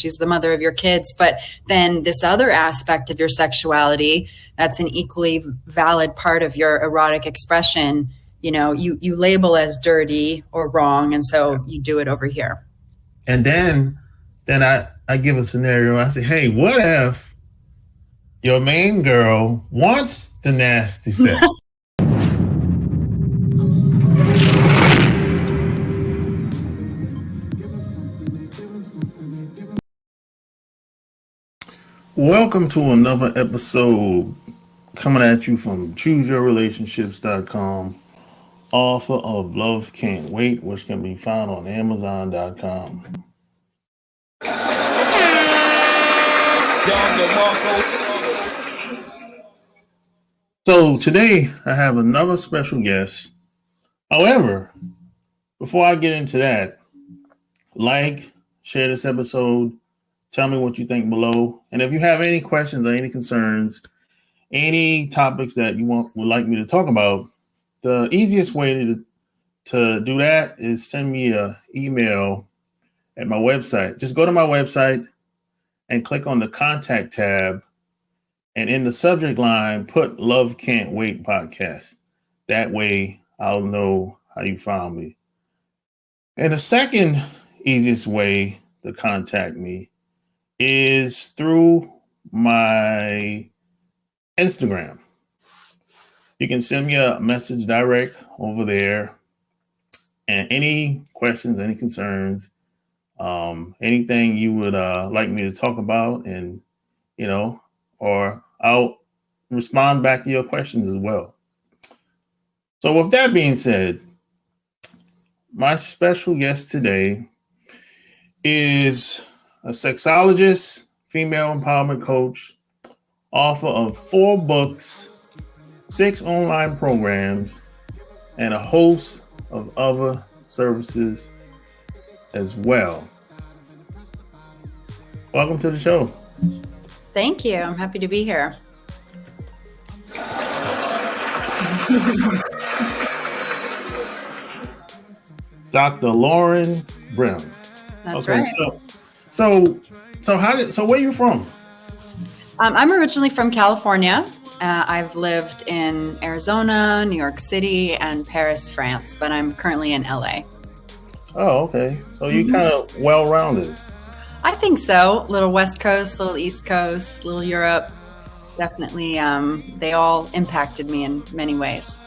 she's the mother of your kids. But then this other aspect of your sexuality, that's an equally valid part of your erotic expression, you label as dirty or wrong. And so you do it over here. And then I give a scenario. I say, hey, what if your main girl wants the nasty sex? Welcome to another episode coming at you from ChooseYourRelationships.com, author of Love Can't Wait, which can be found on Amazon.com. So today I have another special guest. However, before I get into that, share this episode. Tell me what you think below. And if you have any questions or any concerns, any topics that you would like me to talk about, the easiest way to do that is send me an email at my website. Just go to my website and click on the contact tab. And in the subject line, put Love Can't Wait podcast. That way I'll know how you found me. And the second easiest way to contact me is through my Instagram. You can send me a message direct over there, and any questions, any concerns, anything you would like me to talk about, and or I'll respond back to your questions as well. So with that being said, my special guest today is a sexologist, female empowerment coach, author of 4 books, 6 online programs, and a host of other services as well. Welcome to the show. Thank you. I'm happy to be here. Dr. Lauren Brim. That's right. So where are you from? I'm originally from California. I've lived in Arizona, New York City, and Paris, France, but I'm currently in LA. Oh, okay. So you're kind of well-rounded. I think so. Little West Coast, little East Coast, little Europe. Definitely, they all impacted me in many ways.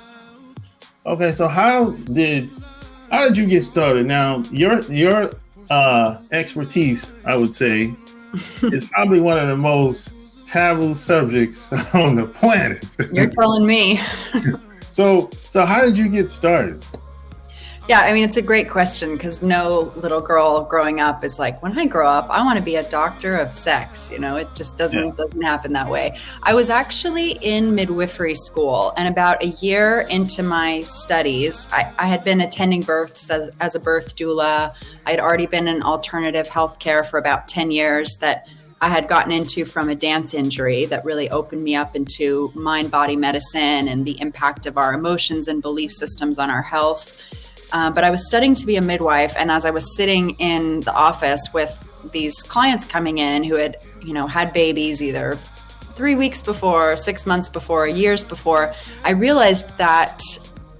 Okay, so how did you get started? Now, your expertise, I would say, is probably one of the most taboo subjects on the planet. You're telling me. So how did you get started? Yeah, I mean, it's a great question because no little girl growing up is like, when I grow up, I want to be a doctor of sex. It just doesn't happen that way. I was actually in midwifery school, and about a year into my studies, I had been attending births as a birth doula. I had already been in alternative healthcare for about 10 years that I had gotten into from a dance injury that really opened me up into mind-body medicine and the impact of our emotions and belief systems on our health. But I was studying to be a midwife, and as I was sitting in the office with these clients coming in who had, had babies either 3 weeks before, 6 months before, years before, I realized that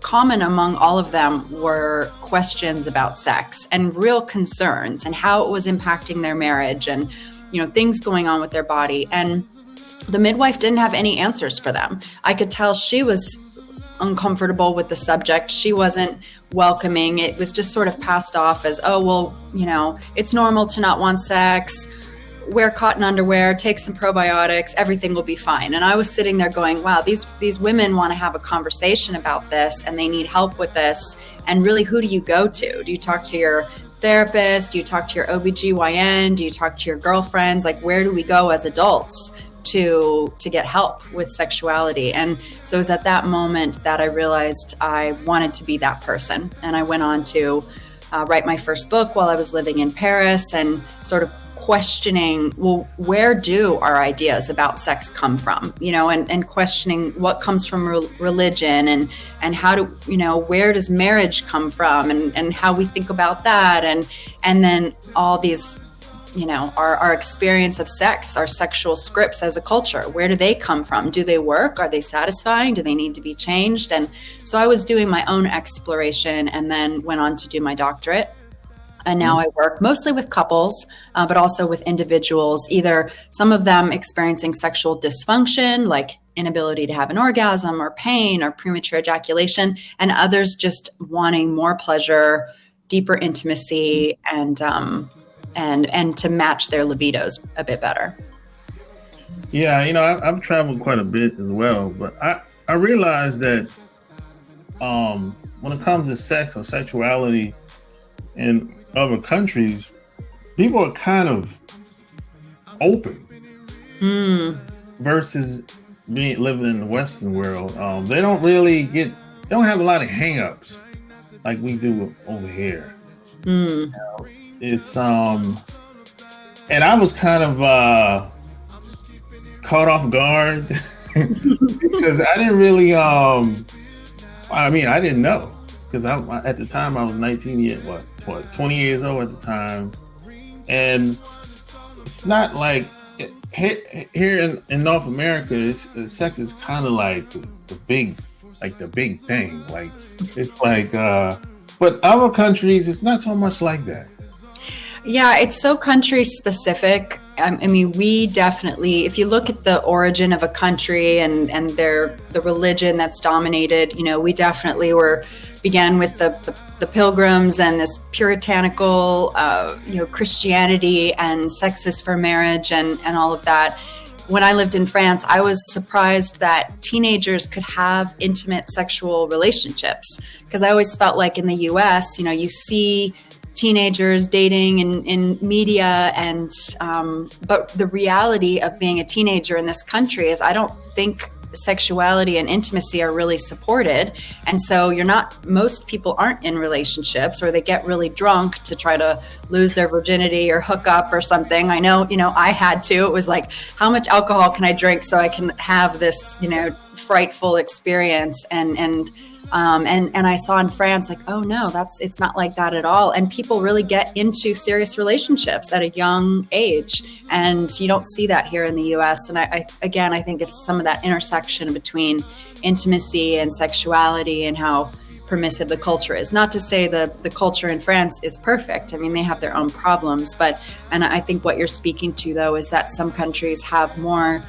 common among all of them were questions about sex and real concerns and how it was impacting their marriage and, things going on with their body. And the midwife didn't have any answers for them. I could tell she was uncomfortable with the subject. She wasn't welcoming. It was just sort of passed off as, oh, well, it's normal to not want sex. Wear cotton underwear, take some probiotics, everything will be fine. And I was sitting there going, wow, these women want to have a conversation about this and they need help with this. And really, who do you go to? Do you talk to your therapist? Do you talk to your OBGYN? Do you talk to your girlfriends? Like, where do we go as adults to get help with sexuality? And so it was at that moment that I realized I wanted to be that person. And I went on to write my first book while I was living in Paris and sort of questioning, well, where do our ideas about sex come from? And questioning what comes from religion and how do, where does marriage come from and how we think about that? And then all these our experience of sex, our sexual scripts as a culture. Where do they come from? Do they work? Are they satisfying? Do they need to be changed? And so I was doing my own exploration and then went on to do my doctorate. And now I work mostly with couples, but also with individuals, either some of them experiencing sexual dysfunction, like inability to have an orgasm or pain or premature ejaculation, and others just wanting more pleasure, deeper intimacy, and to match their libidos a bit better. Yeah, I've traveled quite a bit as well, but I realized that when it comes to sex or sexuality in other countries, people are kind of open versus living in the Western world. They don't have a lot of hang-ups like we do over here. It's and I was kind of caught off guard because I didn't really I didn't know, because at the time I was 19 years 20 years old at the time, and it's not like here in North America, sex is kind of like the big thing. Like it's like, but other countries, it's not so much like that. Yeah, it's so country specific. I mean, we definitely, if you look at the origin of a country and the religion that's dominated, we definitely began with the Pilgrims and this puritanical, Christianity and sex is for marriage and all of that. When I lived in France, I was surprised that teenagers could have intimate sexual relationships, because I always felt like in the US, you see teenagers dating in media, and but the reality of being a teenager in this country is I don't think sexuality and intimacy are really supported. And so most people aren't in relationships, or they get really drunk to try to lose their virginity or hook up or something. I know, I had to. It was like, how much alcohol can I drink so I can have this, frightful experience? And I saw in France, like, oh no, it's not like that at all. And people really get into serious relationships at a young age. And you don't see that here in the US. And I think it's some of that intersection between intimacy and sexuality and how permissive the culture is. Not to say the culture in France is perfect. I mean, they have their own problems, and I think what you're speaking to though is that some countries have more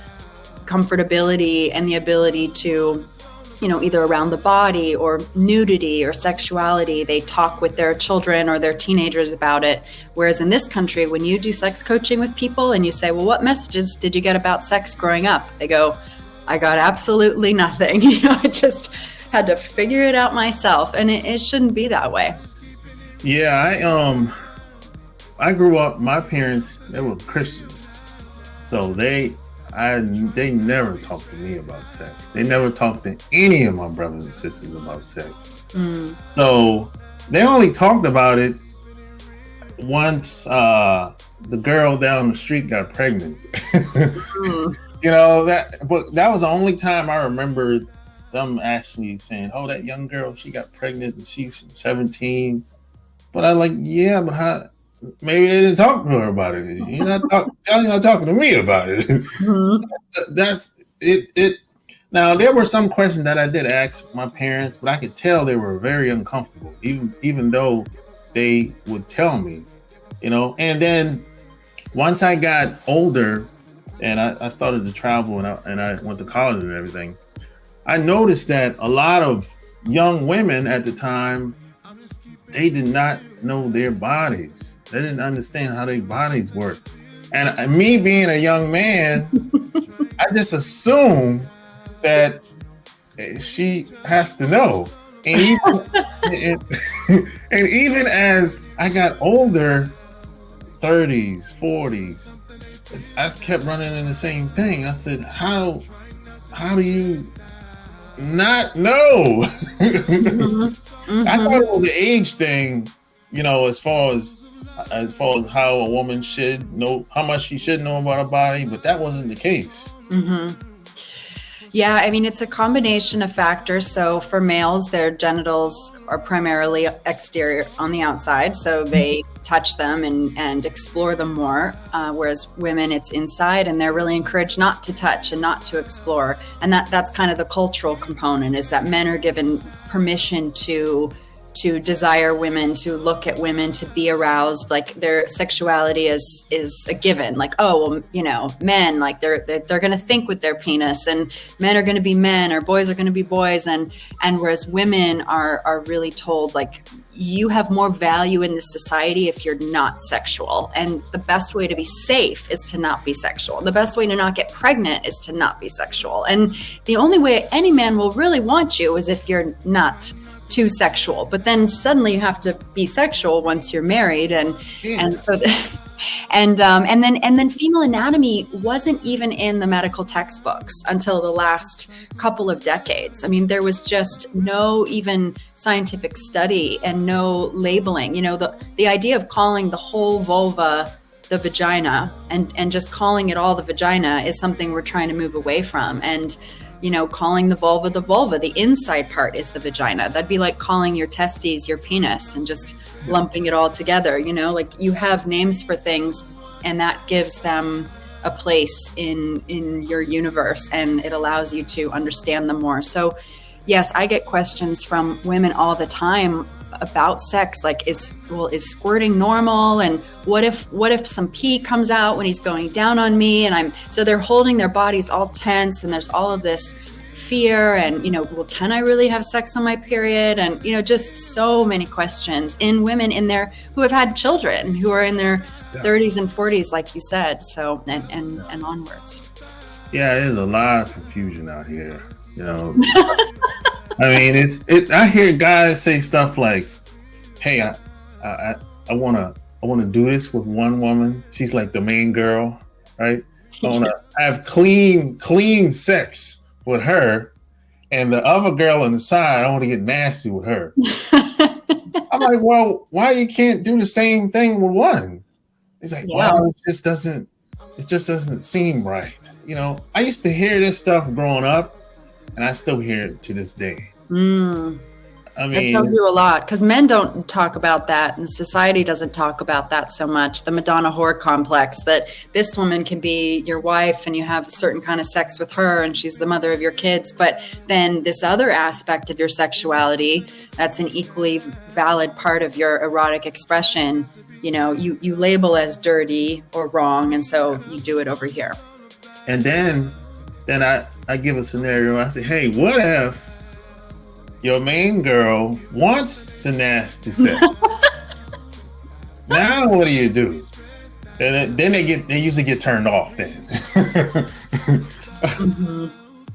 comfortability and the ability to, either around the body or nudity or sexuality, they talk with their children or their teenagers about it. Whereas in this country, when you do sex coaching with people and you say, well, what messages did you get about sex growing up? They go, I got absolutely nothing. I just had to figure it out myself. And it shouldn't be that way. Yeah, I grew up, my parents, they were Christians. So they never talked to me about sex. They never talked to any of my brothers and sisters about sex. So they only talked about it once the girl down the street got pregnant. But that was the only time I remember them actually saying, oh, that young girl, she got pregnant and she's 17. But I'm like, yeah, but how? Maybe they didn't talk to her about it. You're not talking to me about it. That's it. Now, there were some questions that I did ask my parents, but I could tell they were very uncomfortable, even though they would tell me, And then once I got older and I started to travel and I went to college and everything, I noticed that a lot of young women at the time, they did not know their bodies. They didn't understand how their bodies work. And me being a young man, I just assumed that she has to know. And even as I got older, 30s, 40s, I kept running into the same thing. I said, how do you not know? I thought it was the age thing, as far as how a woman should know, how much she should know about her body, but that wasn't the case. Yeah, I mean, it's a combination of factors. So for males, their genitals are primarily exterior on the outside. So they touch them and explore them more. Whereas women, it's inside, and they're really encouraged not to touch and not to explore. And that's kind of the cultural component, is that men are given permission to desire women, to look at women, to be aroused. Like their sexuality is a given. Like, oh, well, you know, men, like they're going to think with their penis, and men are going to be men, or boys are going to be boys. And whereas women are really told, like, you have more value in this society if you're not sexual. And the best way to be safe is to not be sexual. The best way to not get pregnant is to not be sexual. And the only way any man will really want you is if you're not too sexual. But then suddenly you have to be sexual once you're married, and then female anatomy wasn't even in the medical textbooks until the last couple of decades. I mean, there was just no even scientific study and no labeling. You know, the idea of calling the whole vulva the vagina and just calling it all the vagina is something we're trying to move away from. And you know, calling the vulva, the inside part is the vagina. That'd be like calling your testes your penis and just lumping it all together. You know, like you have names for things, and that gives them a place in your universe, and it allows you to understand them more. So yes, I get questions from women all the time about sex, like is squirting normal, and what if some pee comes out when he's going down on me, and so they're holding their bodies all tense, and there's all of this fear, and you know, well, can I really have sex on my period? And you know, just so many questions in women who have had children, who are in their 30s and 40s, like you said, so and onwards. Yeah, there's a lot of confusion out here, you know. I mean, I hear guys say stuff like, "Hey, I want to do this with one woman. She's like the main girl, right? I want to have clean sex with her, and the other girl on the side, I want to get nasty with her." I'm like, well, why you can't do the same thing with one? He's like, well, it just doesn't seem right. You know, I used to hear this stuff growing up, and I still hear it to this day. I mean, that tells you a lot, because men don't talk about that, and society doesn't talk about that so much. The Madonna whore complex, that this woman can be your wife and you have a certain kind of sex with her and she's the mother of your kids. But then this other aspect of your sexuality, that's an equally valid part of your erotic expression, you know, you label as dirty or wrong, and so you do it over here. And then I give a scenario. I say, hey, what if your main girl wants the nasty sex? Now what do? Then they usually get turned off then. Mm-hmm.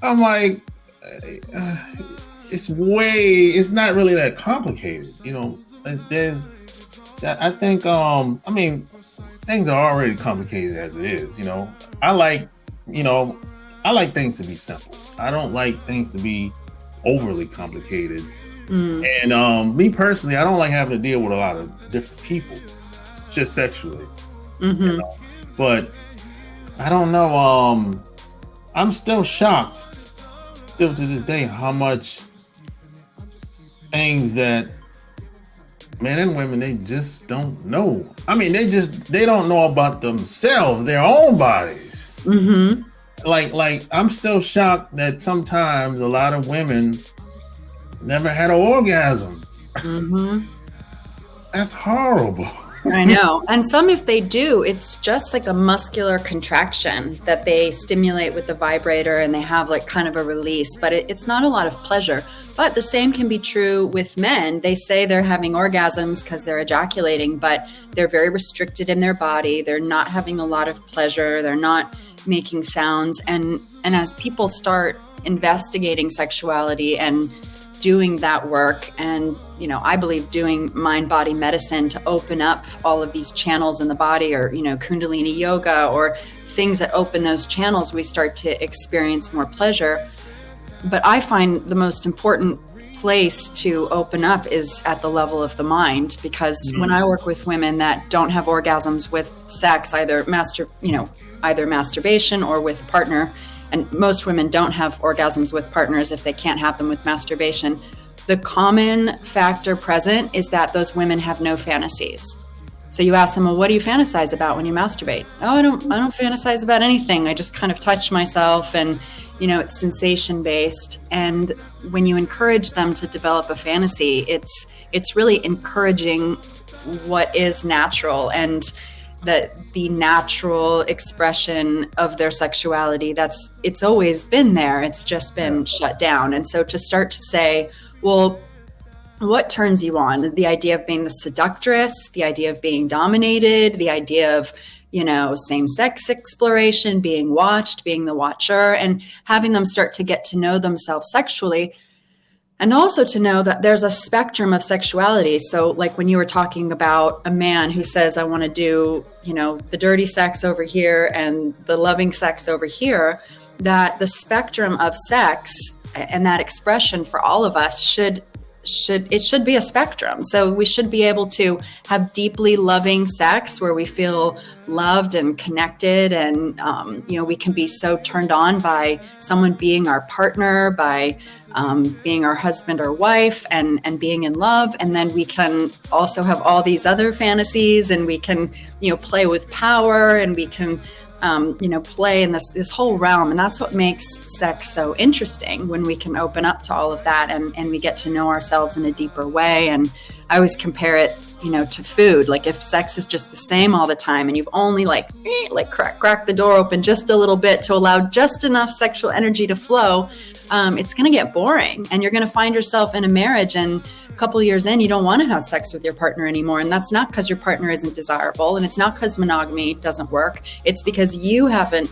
I'm like, it's not really that complicated, you know. I think I mean, things are already complicated as it is, you know. I like things to be simple. I don't like things to be overly complicated. And me personally, I don't like having to deal with a lot of different people, just sexually. Mm-hmm. You know? But I don't know. I'm still shocked, still to this day, how much things that men and women, they just don't know. I mean, they don't know about themselves, their own bodies. Mm-hmm. Like I'm still shocked that sometimes a lot of women never had an orgasm. Mm-hmm. That's horrible. I know. And some, if they do, it's just like a muscular contraction that they stimulate with the vibrator, and they have like kind of a release, but it's not a lot of pleasure. But the same can be true with men. They say they're having orgasms because they're ejaculating, but they're very restricted in their body. They're not having a lot of pleasure. They're not making sounds. And as people start investigating sexuality and doing that work, and you know, I believe doing mind-body medicine to open up all of these channels in the body, or you know, Kundalini yoga or things that open those channels, we start to experience more pleasure. But I find the most important place to open up is at the level of the mind, because when I work with women that don't have orgasms with sex, either masturbation or with a partner, and most women don't have orgasms with partners if they can't have them with masturbation. The common factor present is that those women have no fantasies. So you ask them, well, what do you fantasize about when you masturbate? Oh, I don't fantasize about anything. I just kind of touch myself, and it's sensation based. And when you encourage them to develop a fantasy, it's really encouraging what is natural and the natural expression of their sexuality. It's always been there. It's just been shut down. And so to start to say, well, what turns you on? The idea of being the seductress, the idea of being dominated, the idea of, same-sex exploration, being watched, being the watcher, and having them start to get to know themselves sexually. And also to know that there's a spectrum of sexuality. So like when you were talking about a man who says, I want to do, the dirty sex over here and the loving sex over here, that the spectrum of sex and that expression for all of us should be a spectrum. So we should be able to have deeply loving sex where we feel loved and connected, and we can be so turned on by someone being our partner, by being our husband or wife, and being in love. And then we can also have all these other fantasies, and we can play with power, and we can play in this whole realm. And that's what makes sex so interesting, when we can open up to all of that and we get to know ourselves in a deeper way. And I always compare it, to food. Like if sex is just the same all the time and you've only crack the door open just a little bit to allow just enough sexual energy to flow, it's going to get boring, and you're going to find yourself in a marriage, and couple years in, you don't want to have sex with your partner anymore. And that's not because your partner isn't desirable, and it's not because monogamy doesn't work. It's because you haven't,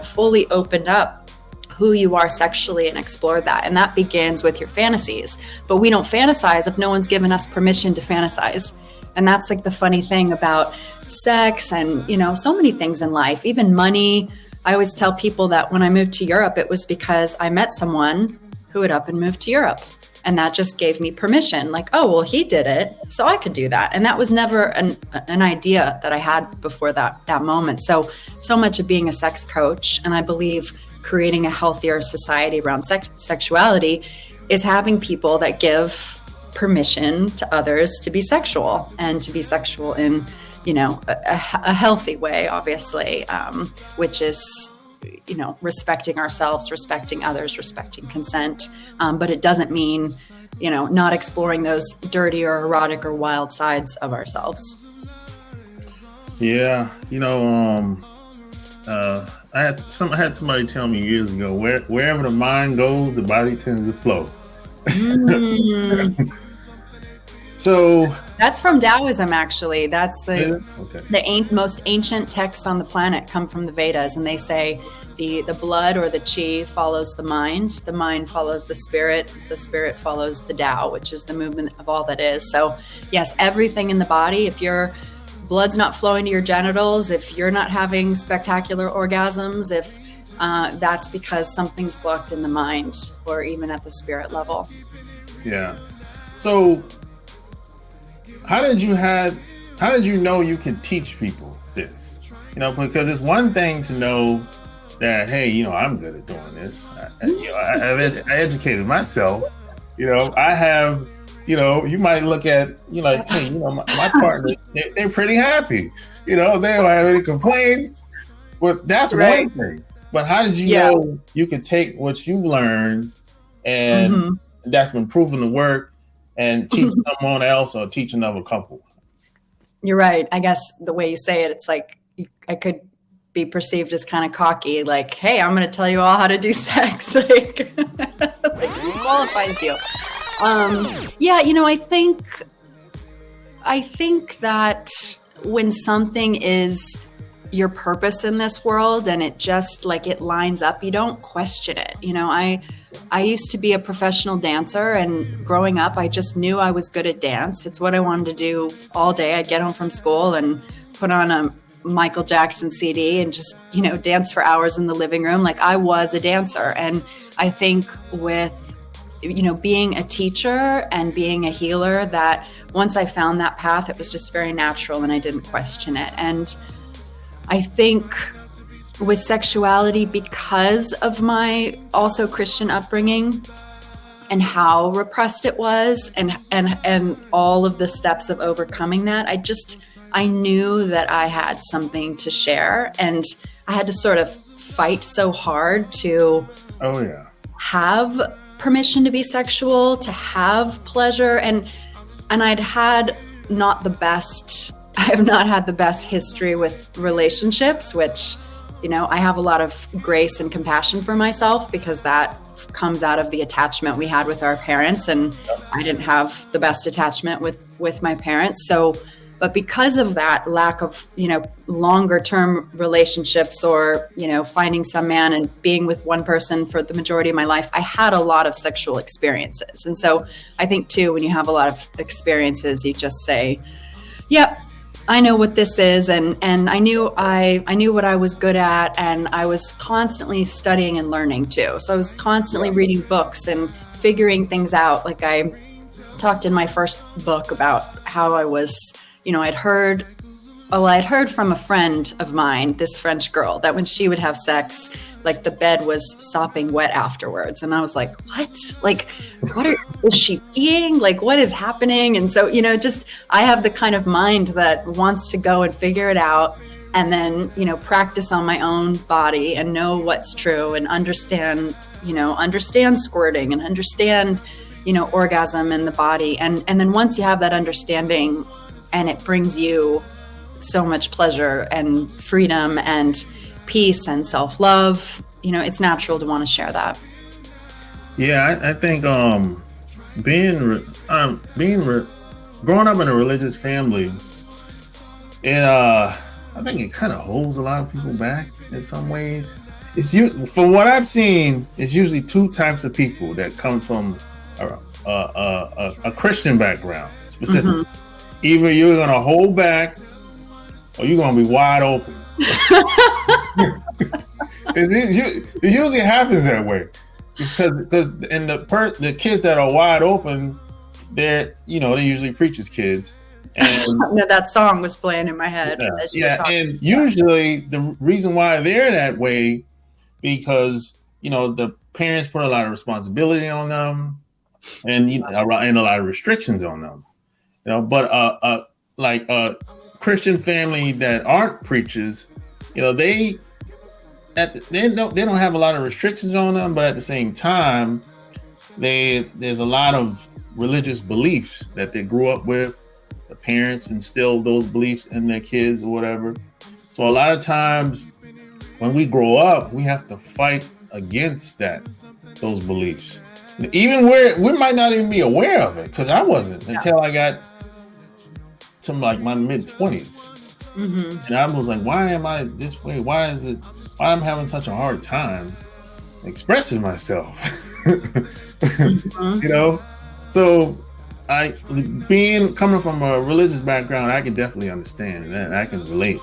fully opened up who you are sexually and explored that. And that begins with your fantasies. But we don't fantasize if no one's given us permission to fantasize. And that's like the funny thing about sex and, so many things in life, even money. I always tell people that when I moved to Europe, it was because I met someone who had up and moved to Europe. And that just gave me permission, like, oh, well, he did it, so I could do that. And that was never an idea that I had before that moment. So much of being a sex coach, and I believe creating a healthier society around sexuality, is having people that give permission to others to be sexual, and to be sexual in, a healthy way, obviously, which is, respecting ourselves, respecting others, respecting consent. But it doesn't mean, not exploring those dirty or erotic or wild sides of ourselves. Yeah. I had somebody tell me years ago, wherever the mind goes, the body tends to flow. So that's from Taoism, actually. That's the most ancient texts on the planet come from the Vedas, and they say the blood or the chi follows the mind follows the spirit follows the Tao, which is the movement of all that is. So yes, everything in the body, if your blood's not flowing to your genitals, if you're not having spectacular orgasms, if that's because something's blocked in the mind or even at the spirit level. Yeah. So how did you know you could teach people this? Because it's one thing to know that, hey, I'm good at doing this. I educated myself. I have, you might look at, like, hey, my partner, they're pretty happy. They don't have any complaints. But that's right. One thing. But how did you know you could take what you learned and that's been proven to work and teach someone else or teach another couple? You're right. I guess the way you say it, it's like I could be perceived as kind of cocky, like, hey, I'm going to tell you all how to do sex. Like who qualifies you? I think that when something is your purpose in this world and it just like it lines up, you don't question it. I used to be a professional dancer, and growing up, I just knew I was good at dance. It's what I wanted to do all day. I'd get home from school and put on a Michael Jackson CD and just, dance for hours in the living room. Like I was a dancer. And I think with, being a teacher and being a healer, that once I found that path, it was just very natural and I didn't question it. And I think with sexuality because of my also Christian upbringing and how repressed it was, and all of the steps of overcoming that. I knew that I had something to share, and I had to sort of fight so hard to have permission to be sexual, to have pleasure, and I have not had the best history with relationships, which, you know, I have a lot of grace and compassion for myself because that comes out of the attachment we had with our parents, and I didn't have the best attachment with my parents. So, but because of that lack of, you know, longer term relationships, or, you know, finding some man and being with one person for the majority of my life, I had a lot of sexual experiences. And so I think too, when you have a lot of experiences, you just say, yep, I know what this is. And I knew what I was good at, and I was constantly studying and learning too. So I was constantly reading books and figuring things out. Like I talked in my first book about how I was, you know, I'd heard from a friend of mine, this French girl, that when she would have sex, like the bed was sopping wet afterwards. And I was like, what? Like, is she peeing? Like, what is happening? And so, you know, just, I have the kind of mind that wants to go and figure it out, and then, you know, practice on my own body and know what's true, and understand squirting, and understand, you know, orgasm in the body. And then once you have that understanding, and it brings you so much pleasure and freedom and peace and self-love, you know, it's natural to want to share that. Yeah, I think growing up in a religious family, I think it kind of holds a lot of people back in some ways. From what I've seen, it's usually two types of people that come from a Christian background specifically. Mm-hmm. Either you're going to hold back, or you're going to be wide open. It usually happens that way, because in the kids that are wide open, they're usually preachers' kids. And no, that song was playing in my head. And usually the reason why they're that way, because the parents put a lot of responsibility on them, and and a lot of restrictions on them. But like a Christian family that aren't preachers, they don't have a lot of restrictions on them, but at the same time, there's a lot of religious beliefs that they grew up with. The parents instilled those beliefs in their kids or whatever. So a lot of times when we grow up, we have to fight against those beliefs. Even where we might not even be aware of it, because I wasn't until I got to like my mid-20s. Mm-hmm. And I was like, why am I this way? Why I'm having such a hard time expressing myself? Mm-hmm. So coming from a religious background, I can definitely understand that. I can relate,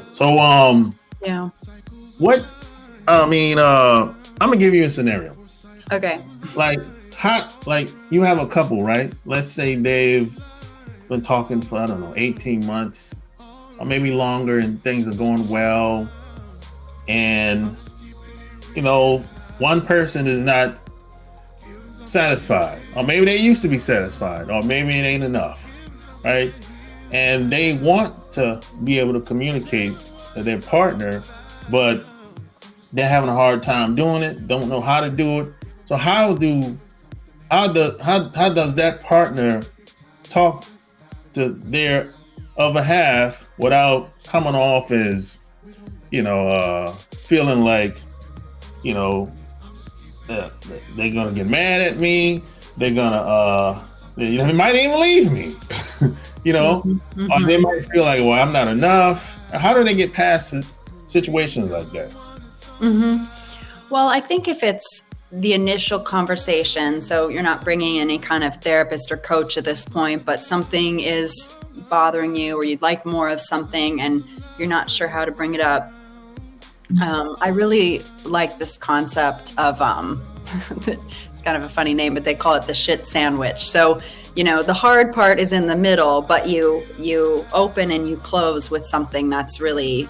So what I'm gonna give you a scenario. Okay. Like you have a couple, right? Let's say they've been talking for 18 months or maybe longer, and things are going well, and one person is not satisfied, or maybe they used to be satisfied, or maybe it ain't enough, right? And they want to be able to communicate to their partner, but they're having a hard time doing it, don't know how to do it. So how does that partner talk to their other half without coming off as feeling like they're gonna get mad at me, they're gonna they might even leave me, mm-hmm. Or they might feel like, well, I'm not enough. How do they get past situations like that? Mm-hmm. Well, I think if it's the initial conversation, so you're not bringing any kind of therapist or coach at this point, but something is bothering you, or you'd like more of something and you're not sure how to bring it up. I really like this concept of, it's kind of a funny name, but they call it the shit sandwich. So the hard part is in the middle, but you open and you close with something that's really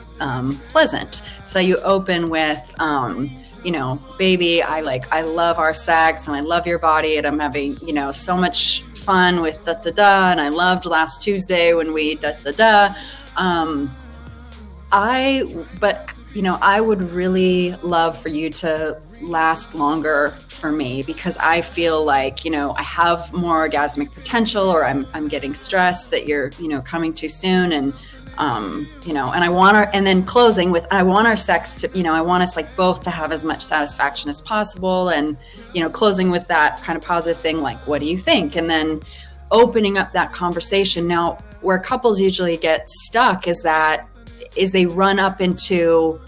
pleasant. So you open with, baby, I love our sex and I love your body and I'm having, so much fun with da da da. And I loved last Tuesday when we da da da. I would really love for you to last longer for me, because I feel like, I have more orgasmic potential, or I'm getting stressed that you're, coming too soon. And, and I want and then closing with, I want our sex to, I want us like both to have as much satisfaction as possible. And, closing with that kind of positive thing, like, what do you think? And then opening up that conversation. Now, where couples usually get stuck is they run up into,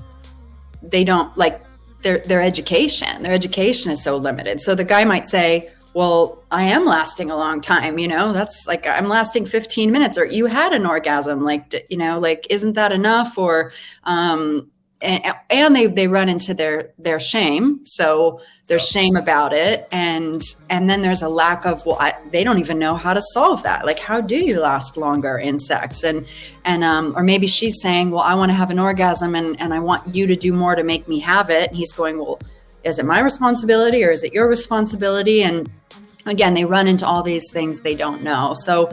they don't like their education. Their education is so limited. So the guy might say, well, I am lasting a long time, that's like, I'm lasting 15 minutes, or you had an orgasm, like, isn't that enough? Or, and they run into their shame. So there's shame about it. And then there's a lack of, they don't even know how to solve that. Like, how do you last longer in sex? And or maybe she's saying, well, I want to have an orgasm and I want you to do more to make me have it. And he's going, well, is it my responsibility or is it your responsibility? And again, they run into all these things they don't know. So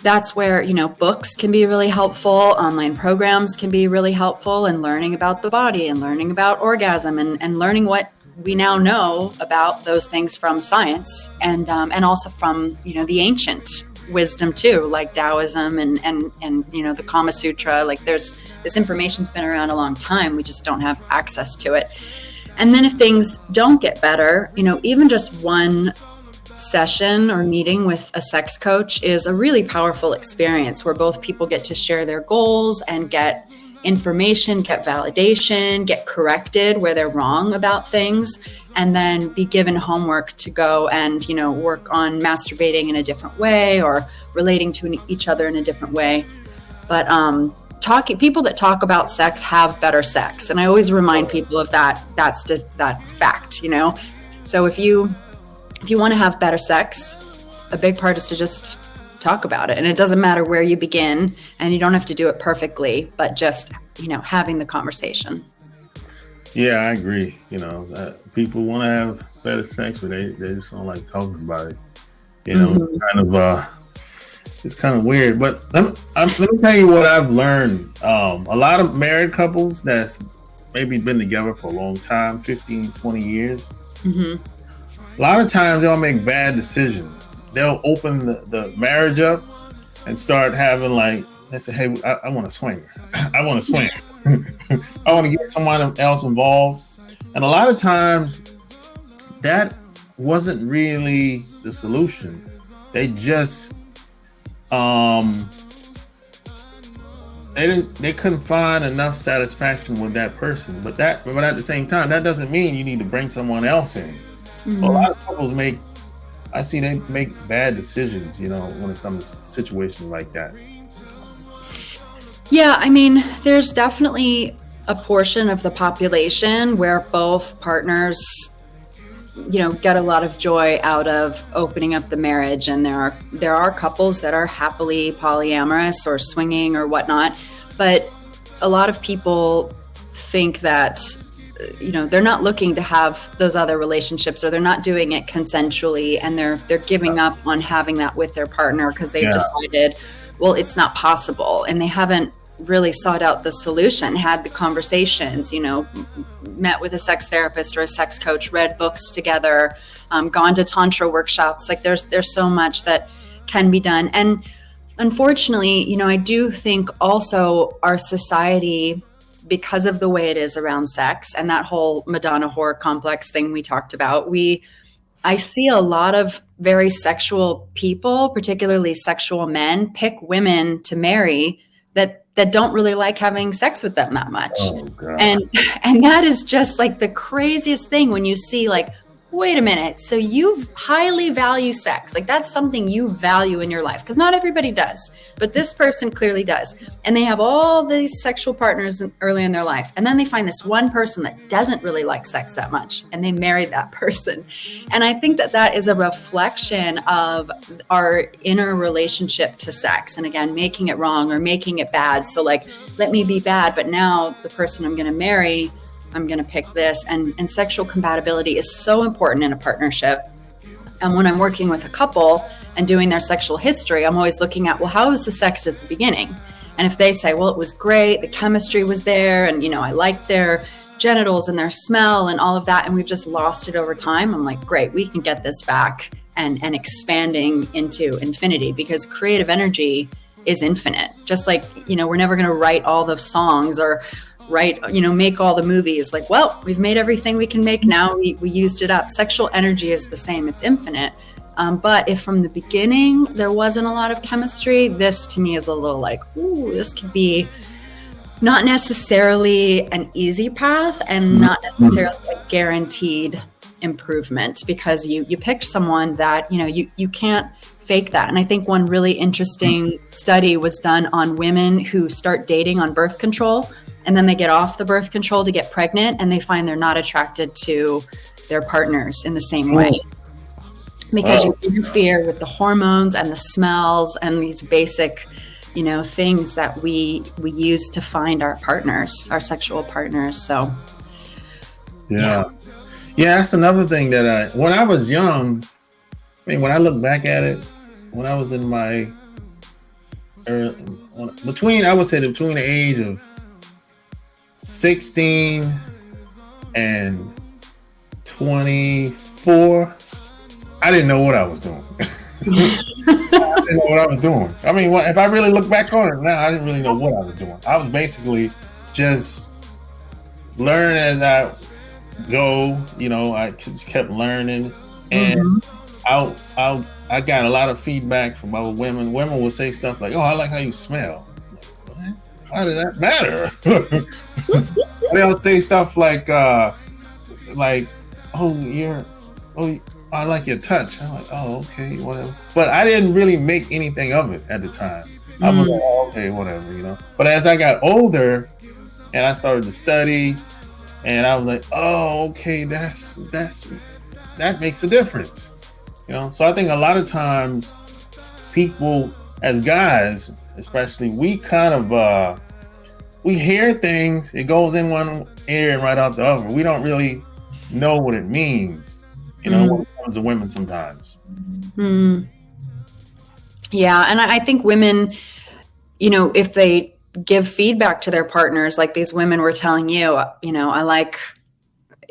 that's where, books can be really helpful. Online programs can be really helpful in learning about the body and learning about orgasm and learning what we now know about those things from science and also from, the ancient wisdom too, like Taoism and the Kama Sutra. Like this information's been around a long time. We just don't have access to it. And then if things don't get better, even just one session or meeting with a sex coach is a really powerful experience where both people get to share their goals and get information, get validation, get corrected where they're wrong about things, and then be given homework to go and, work on masturbating in a different way or relating to each other in a different way. But people that talk about sex have better sex. And I always remind people of that. That's just that fact, So if you want to have better sex, a big part is to just talk about it. And it doesn't matter where you begin, and you don't have to do it perfectly, but just, having the conversation. Yeah, I agree. People want to have better sex, but they just don't like talking about it. It's kind of weird. But let me tell you what I've learned. A lot of married couples that's maybe been together for a long time, 15, 20 years. Mm-hmm. A lot of times they'll make bad decisions. They'll open the marriage up and start having they say, hey, I want to swing. I want to swing. I want to get someone else involved. And a lot of times that wasn't really the solution. They just, they couldn't find enough satisfaction with that person. But at the same time, that doesn't mean you need to bring someone else in. Mm-hmm. So a lot of couples they make bad decisions, when it comes to situations like that. Yeah, there's definitely a portion of the population where both partners, get a lot of joy out of opening up the marriage. And there are couples that are happily polyamorous or swinging or whatnot. But a lot of people think that, they're not looking to have those other relationships, or they're not doing it consensually, and they're giving up on having that with their partner because they've decided, well, it's not possible, and they haven't really sought out the solution, had the conversations, met with a sex therapist or a sex coach, read books together, gone to tantra workshops. Like there's so much that can be done. And unfortunately, I do think also our society, because of the way it is around sex and that whole Madonna whore complex thing we talked about, I see a lot of very sexual people, particularly sexual men, pick women to marry that don't really like having sex with them that much. Oh, God. And that is just like the craziest thing when you see wait a minute. So you highly value sex. Like that's something you value in your life, because not everybody does, but this person clearly does. And they have all these sexual partners early in their life. And then they find this one person that doesn't really like sex that much, and they marry that person. And I think that that is a reflection of our inner relationship to sex. And again, making it wrong or making it bad. So like, let me be bad, but now the person I'm going to marry, I'm going to pick this. And sexual compatibility is so important in a partnership. And when I'm working with a couple and doing their sexual history, I'm always looking at, well, how was the sex at the beginning? And if they say, well, it was great, the chemistry was there, and, I liked their genitals and their smell and all of that, and we've just lost it over time, I'm like, great, we can get this back and expanding into infinity, because creative energy is infinite. Just like, we're never going to write all the songs or make all the movies. Like, well, we've made everything we can make now. We used it up. Sexual energy is the same. It's infinite. But if from the beginning there wasn't a lot of chemistry, this to me is a little like, ooh, this could be not necessarily an easy path and not necessarily a guaranteed improvement, because you picked someone that, you can't fake that. And I think one really interesting study was done on women who start dating on birth control, and then they get off the birth control to get pregnant, and they find they're not attracted to their partners in the same way. Because you interfere with the hormones and the smells and these basic, things that we use to find our partners, our sexual partners. So, yeah, that's another thing that when I was young, when I look back at it, when I was in my between the age of 16 and 24, I didn't know what I was doing. I didn't know what I was doing. If I really look back on it now, I didn't really know what I was doing. I was basically just learning as I go. I just kept learning, and I got a lot of feedback from other women. Women would say stuff like, "Oh, I like how you smell." What? Why does that matter? They'll say stuff like, "Oh, I like your touch." I'm like, "Oh, okay, whatever." But I didn't really make anything of it at the time. I was like, oh, okay, whatever, But as I got older and I started to study, and I was like, oh, okay, that makes a difference, So I think a lot of times people, as guys, especially, we kind of we hear things, it goes in one ear and right out the other. We don't really know what it means, when it comes to women sometimes. Yeah, and I think women, if they give feedback to their partners, like these women were telling you, I like,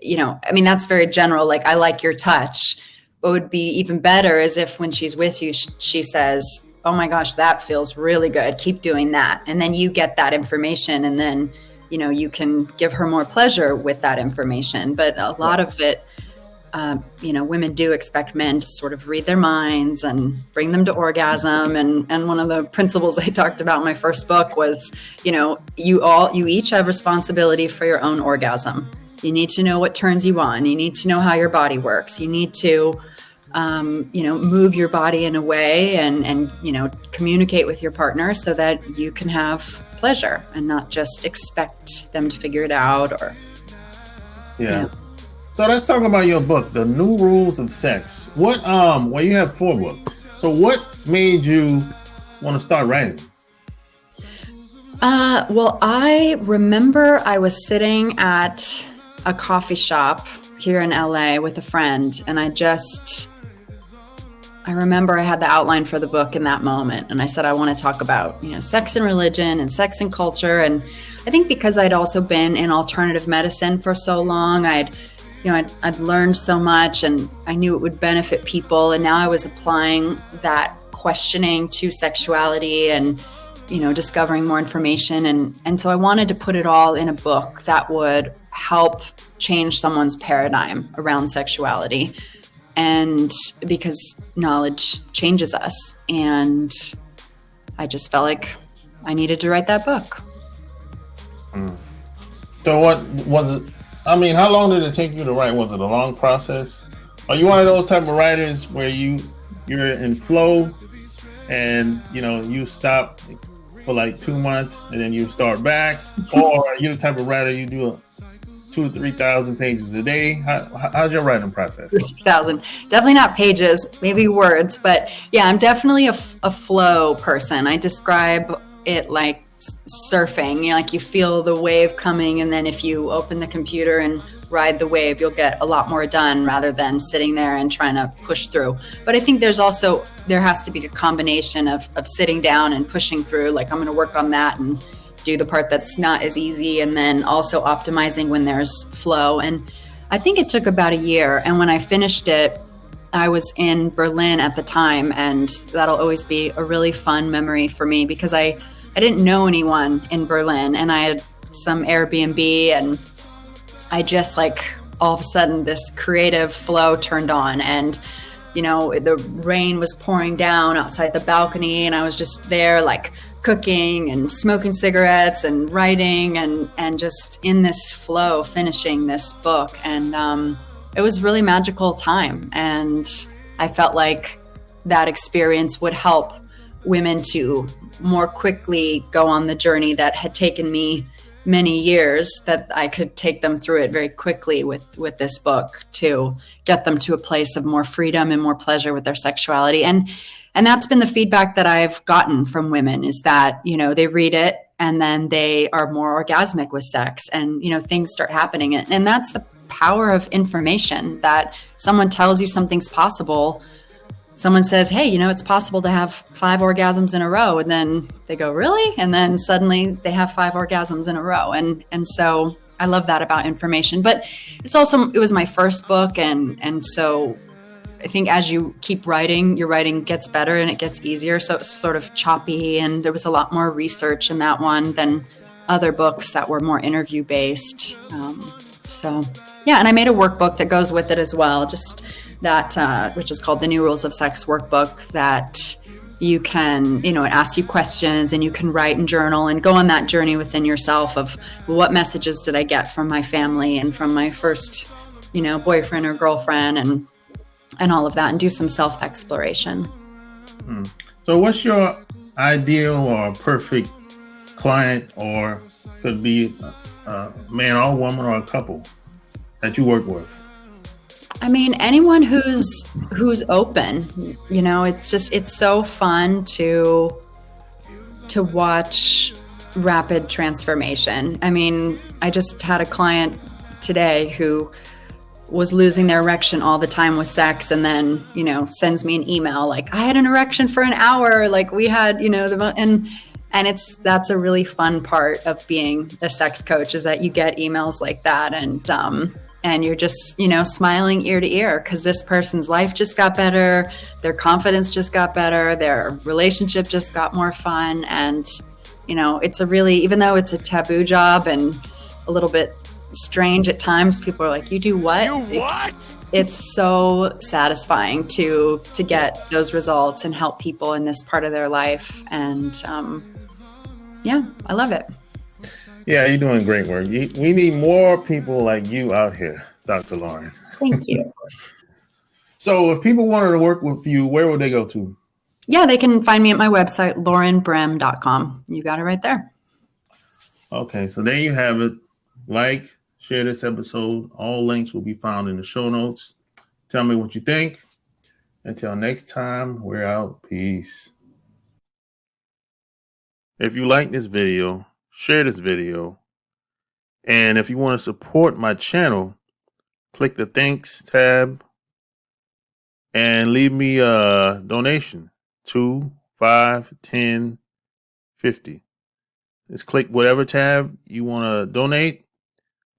that's very general, like, I like your touch. What would be even better is if when she's with you, she says, oh my gosh, that feels really good. Keep doing that. And then you get that information, and then, you can give her more pleasure with that information. But a lot of it, women do expect men to sort of read their minds and bring them to orgasm. And one of the principles I talked about in my first book was, you each have responsibility for your own orgasm. You need to know what turns you on. You need to know how your body works. You need to, move your body in a way and communicate with your partner so that you can have pleasure and not just expect them to figure it out or. Yeah. So let's talk about your book, The New Rules of Sex. What, you have 4 books. So what made you want to start writing? Well, I remember I was sitting at a coffee shop here in LA with a friend, and I remember I had the outline for the book in that moment, and I said, I want to talk about, sex and religion and sex and culture. And I think because I'd also been in alternative medicine for so long, I'd learned so much, and I knew it would benefit people. And now I was applying that questioning to sexuality and, discovering more information. And so I wanted to put it all in a book that would help change someone's paradigm around sexuality. And because knowledge changes us. And I just felt like I needed to write that book. So what was it? How long did it take you to write? Was it a long process? Are you one of those type of writers where you're in flow and you stop for like 2 months and then you start back, or are you the type of writer you do 2,000 to 3,000 pages a day? How's your writing process? 3,000, definitely not pages, maybe words, but yeah, I'm definitely a flow person. I describe it like surfing. Like you feel the wave coming, and then if you open the computer and ride the wave, you'll get a lot more done rather than sitting there and trying to push through. But I think there has to be a combination of sitting down and pushing through. Like I'm going to work on that and do the part that's not as easy, and then also optimizing when there's flow. And I think it took about a year. And when I finished it, I was in Berlin at the time, and that'll always be a really fun memory for me because I didn't know anyone in Berlin, and I had some Airbnb, and I just all of a sudden this creative flow turned on, and the rain was pouring down outside the balcony, and I was just there cooking and smoking cigarettes and writing and just in this flow finishing this book. And it was really magical time, and I felt like that experience would help women to more quickly go on the journey that had taken me many years, that I could take them through it very quickly with this book to get them to a place of more freedom and more pleasure with their sexuality. And that's been the feedback that I've gotten from women, is that, they read it and then they are more orgasmic with sex, and, things start happening. And that's the power of information, that someone tells you something's possible. Someone says, hey, it's possible to have 5 orgasms in a row. And then they go, really? And then suddenly they have 5 orgasms in a row. And so I love that about information. But it was my first book. And so I think as you keep writing, your writing gets better and it gets easier. So it's sort of choppy. And there was a lot more research in that one than other books that were more interview based. So yeah, and I made a workbook that goes with it as well. Just that, which is called the New Rules of Sex Workbook, that you can, it asks you questions and you can write and journal and go on that journey within yourself of what messages did I get from my family and from my first, boyfriend or girlfriend and all of that, and do some self-exploration. So what's your ideal or perfect client, or could be a man or woman or a couple that you work with? I mean, anyone who's open, it's so fun to watch rapid transformation. I mean, I just had a client today who was losing their erection all the time with sex, and then, sends me an email like, I had an erection for an hour. Like we had, and that's a really fun part of being a sex coach, is that you get emails like that. And you're just, smiling ear to ear because this person's life just got better. Their confidence just got better. Their relationship just got more fun. And, it's even though it's a taboo job and a little bit strange at times, people are like, you do what? You what? It's so satisfying to get those results and help people in this part of their life. And yeah, I love it. Yeah, you're doing great work. We need more people like you out here, Dr. Lauren. Thank you. So if people wanted to work with you, where would they go to? Yeah, they can find me at my website, laurenbrim.com. You got it right there. Okay, so there you have it. Like, share this episode. All links will be found in the show notes. Tell me what you think. Until next time, we're out. Peace. If you like this video, share this video. And if you want to support my channel, click the thanks tab and leave me a donation. 2, 5, 10, 50. Just click whatever tab you want to donate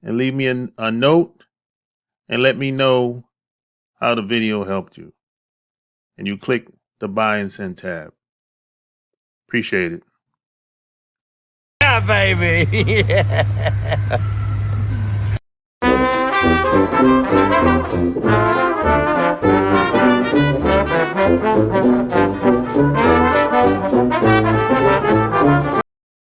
and leave me a note and let me know how the video helped you. And you click the buy and send tab. Appreciate it. Yeah, baby. Yeah.